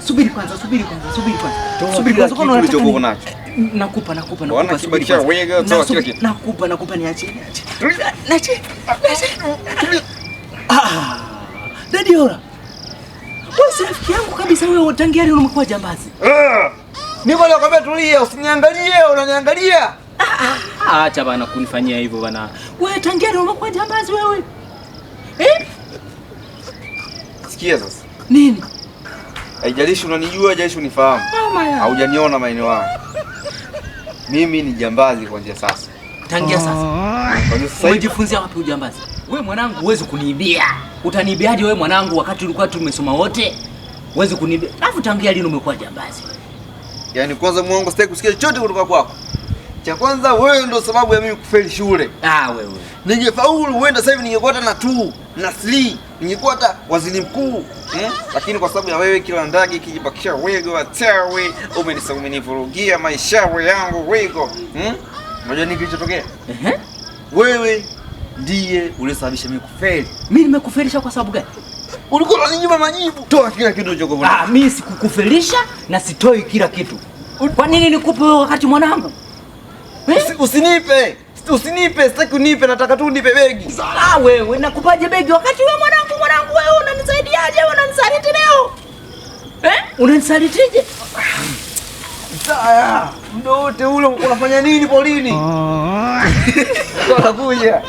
Subiri kwanza. Nakupa niache. Dadiola. Wewe si rafiki yangu kabisa wewe, tangia leo umekuwa jambazi. Niko leo kwambia tulia, usiniangalie, unaniangalia. Acha bana kunifanyia hivyo bana. Wewe tangia leo umekuwa jambazi wewe. Sikia sasa. Nini? Haijalishi unanijua, haijalishi unifahamu. Haujaniona maeneo haya. Mimi ni jambazi kuanzia sasa. Tangia sasa. Umejifunzia wapi ujambazi? Wewe mwanangu huwezi kuniibia. Utaniibiaje wewe mwanangu wakati tulikuwa tumesoma wote? Huwezi kuniibia. Alafu tangia lini umekuwa jambazi? Yaani kwanza muongo, sitaki kusikia chochote kutoka kwako. Cha kwanza wewe ndio sababu ya mimi kufeli shule. Wewe. Ningefaulu huenda sasa hivi ningekuwa hata na 2 na 3, ningekuwa hata waziri mkuu. Lakini kwa sababu ya wewe kila ndagi kijibakisha wego atawe, umenivurugia maisha yangu wego. Unajua nini kilichotokea? Wewe ndiye ulisababisha mimi kufeli. Mimi nimekufelisha kwa sababu gani? Ulikuwa unaninyima majibu. Toa kila kitu ulichokuwa. Mimi sikukufelisha na sitoi kila kitu. Kwa nini nikupe wewe wakati mwanangu? Usinipe, sitaki unipe, nataka tu unipe begi. Wewe nakupaje begi wakati wewe mwanangu wewe unanisaidiaje? Unanisaliti leo? Unanisalitije? Sasa, muda wote ule unafanya nini polini? Kwa kuja.